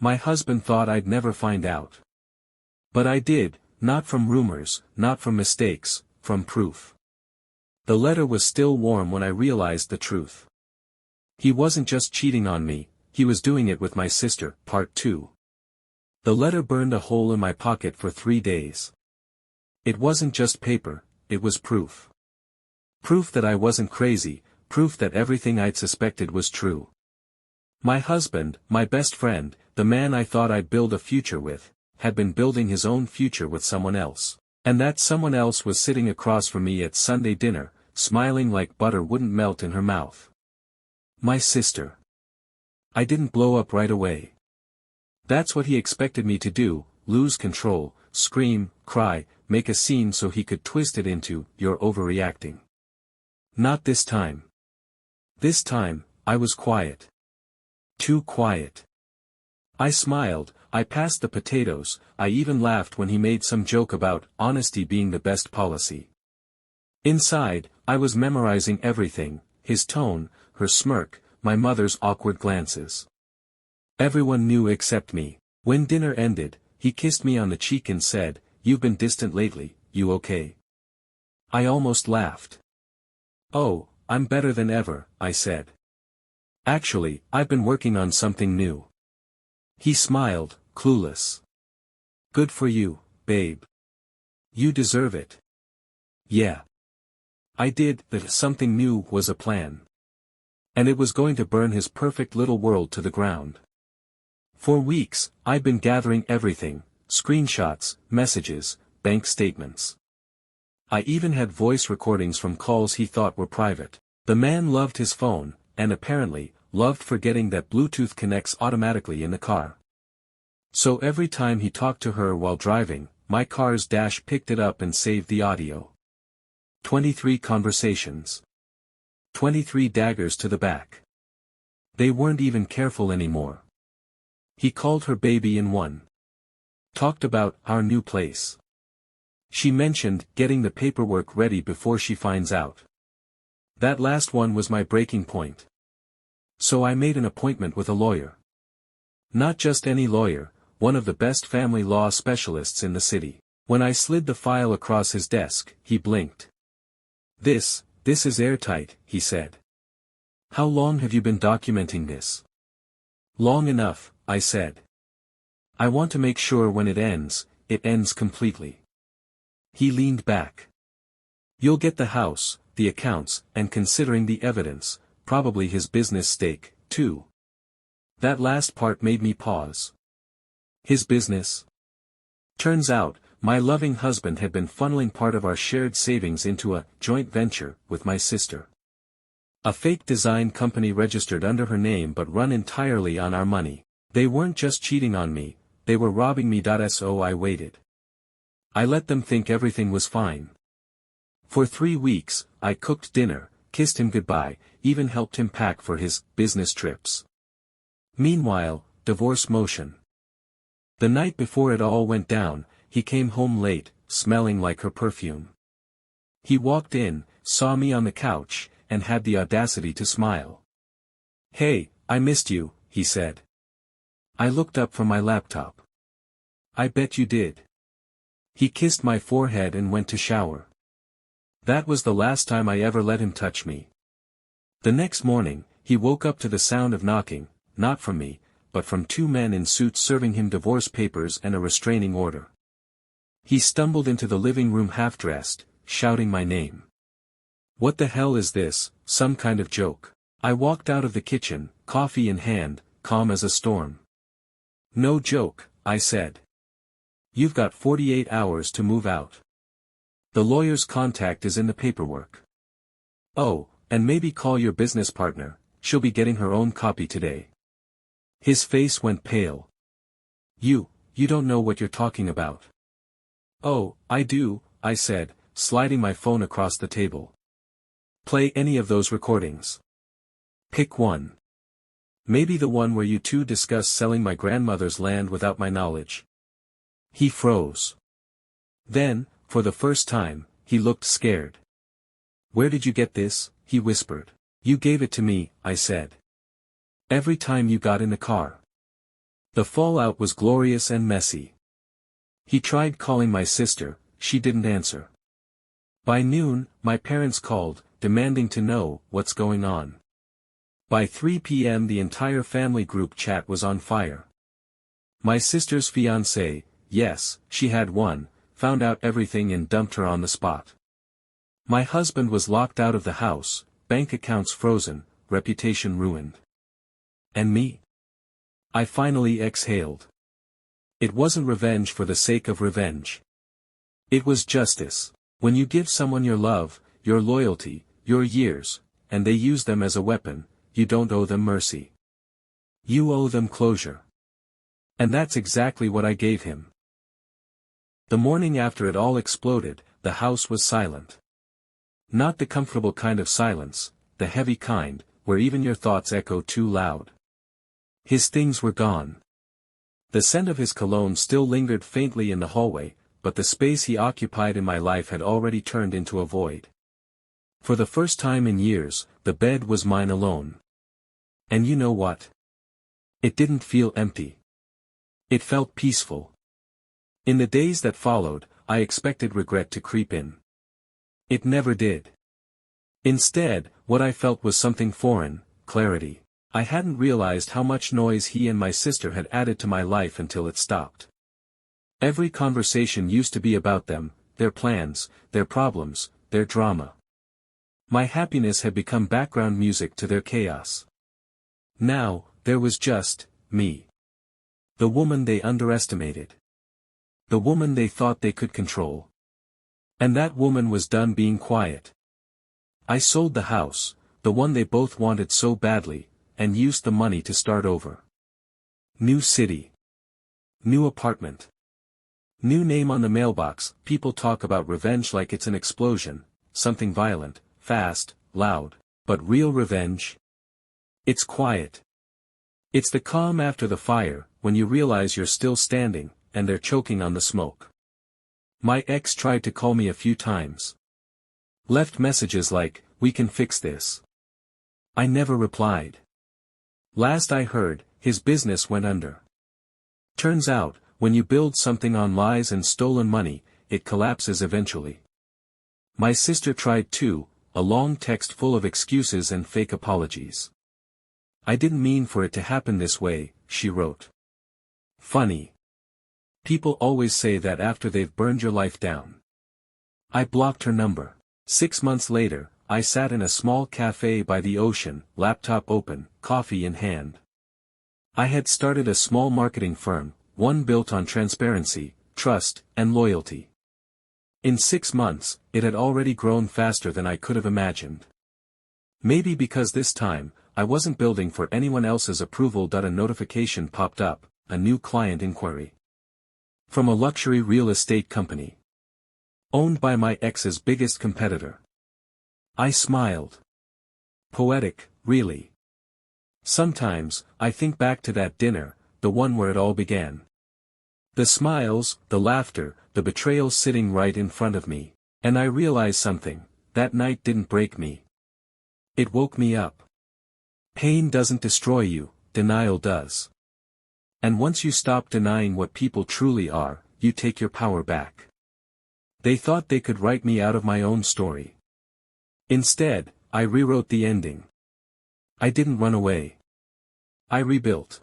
My husband thought I'd never find out. But I did, not from rumors, not from mistakes, from proof. The letter was still warm when I realized the truth. He wasn't just cheating on me, he was doing it with my sister. Part 2. The letter burned a hole in my pocket for 3 days. It wasn't just paper, it was proof. Proof that I wasn't crazy, proof that everything I'd suspected was true. My husband, my best friend, the man I thought I'd build a future with, had been building his own future with someone else. And that someone else was sitting across from me at Sunday dinner, smiling like butter wouldn't melt in her mouth. My sister. I didn't blow up right away. That's what he expected me to do, lose control, scream, cry, make a scene so he could twist it into, "You're overreacting." Not this time. This time, I was quiet. Too quiet. I smiled, I passed the potatoes, I even laughed when he made some joke about honesty being the best policy. Inside, I was memorizing everything, his tone, her smirk, my mother's awkward glances. Everyone knew except me. When dinner ended, he kissed me on the cheek and said, "You've been distant lately, you okay?" I almost laughed. "Oh, I'm better than ever," I said. "Actually, I've been working on something new." He smiled, clueless. "Good for you, babe. You deserve it." Yeah. I did, that something new was a plan. And it was going to burn his perfect little world to the ground. For weeks, I'd been gathering everything, screenshots, messages, bank statements. I even had voice recordings from calls he thought were private. The man loved his phone, and apparently, loved forgetting that Bluetooth connects automatically in the car. So every time he talked to her while driving, my car's dash picked it up and saved the audio. 23 conversations. 23 daggers to the back. They weren't even careful anymore. He called her baby in one. Talked about our new place. She mentioned getting the paperwork ready before she finds out. That last one was my breaking point. So I made an appointment with a lawyer. Not just any lawyer, one of the best family law specialists in the city. When I slid the file across his desk, he blinked. This is airtight," he said. "How long have you been documenting this?" "Long enough," I said. "I want to make sure when it ends completely." He leaned back. "You'll get the house, the accounts, and considering the evidence, probably his business stake, too." That last part made me pause. His business? Turns out, my loving husband had been funneling part of our shared savings into a joint venture with my sister. A fake design company registered under her name but run entirely on our money. They weren't just cheating on me, they were robbing me. So I waited. I let them think everything was fine. For 3 weeks, I cooked dinner, kissed him goodbye, even helped him pack for his business trips. Meanwhile, divorce motion. The night before it all went down, he came home late, smelling like her perfume. He walked in, saw me on the couch, and had the audacity to smile. "Hey, I missed you," he said. I looked up from my laptop. "I bet you did." He kissed my forehead and went to shower. That was the last time I ever let him touch me. The next morning, he woke up to the sound of knocking, not from me, but from 2 men in suits serving him divorce papers and a restraining order. He stumbled into the living room half-dressed, shouting my name. "What the hell is this, some kind of joke?" I walked out of the kitchen, coffee in hand, calm as a storm. "No joke," I said. "You've got 48 hours to move out. The lawyer's contact is in the paperwork. Oh, and maybe call your business partner, she'll be getting her own copy today." His face went pale. You don't know what you're talking about." "Oh, I do," I said, sliding my phone across the table. "Play any of those recordings. Pick one. Maybe the one where you two discuss selling my grandmother's land without my knowledge." He froze. Then, for the first time, he looked scared. "Where did you get this?" he whispered. "You gave it to me," I said. "Every time you got in the car." The fallout was glorious and messy. He tried calling my sister, she didn't answer. By noon, my parents called, demanding to know what's going on. By 3 p.m. the entire family group chat was on fire. My sister's fiancé, yes, she had one, found out everything and dumped her on the spot. My husband was locked out of the house, bank accounts frozen, reputation ruined. And me? I finally exhaled. It wasn't revenge for the sake of revenge. It was justice. When you give someone your love, your loyalty, your years, and they use them as a weapon, you don't owe them mercy. You owe them closure. And that's exactly what I gave him. The morning after it all exploded, the house was silent. Not the comfortable kind of silence, the heavy kind, where even your thoughts echo too loud. His things were gone. The scent of his cologne still lingered faintly in the hallway, but the space he occupied in my life had already turned into a void. For the first time in years, the bed was mine alone. And you know what? It didn't feel empty. It felt peaceful. In the days that followed, I expected regret to creep in. It never did. Instead, what I felt was something foreign, clarity. I hadn't realized how much noise he and my sister had added to my life until it stopped. Every conversation used to be about them, their plans, their problems, their drama. My happiness had become background music to their chaos. Now, there was just me. The woman they underestimated. The woman they thought they could control. And that woman was done being quiet. I sold the house, the one they both wanted so badly, and used the money to start over. New city. New apartment. New name on the mailbox. People talk about revenge like it's an explosion, something violent, fast, loud, but real revenge? It's quiet. It's the calm after the fire, when you realize you're still standing, and they're choking on the smoke. My ex tried to call me a few times. Left messages like, "We can fix this." I never replied. Last I heard, his business went under. Turns out, when you build something on lies and stolen money, it collapses eventually. My sister tried too, a long text full of excuses and fake apologies. "I didn't mean for it to happen this way," she wrote. Funny. People always say that after they've burned your life down. I blocked her number. 6 months later, I sat in a small cafe by the ocean, laptop open, coffee in hand. I had started a small marketing firm, one built on transparency, trust, and loyalty. In 6 months, it had already grown faster than I could have imagined. Maybe because this time, I wasn't building for anyone else's approval. A notification popped up, a new client inquiry. From a luxury real estate company. Owned by my ex's biggest competitor. I smiled. Poetic, really. Sometimes, I think back to that dinner, the one where it all began. The smiles, the laughter, the betrayal sitting right in front of me, and I realized something, that night didn't break me. It woke me up. Pain doesn't destroy you, denial does. And once you stop denying what people truly are, you take your power back. They thought they could write me out of my own story. Instead, I rewrote the ending. I didn't run away. I rebuilt.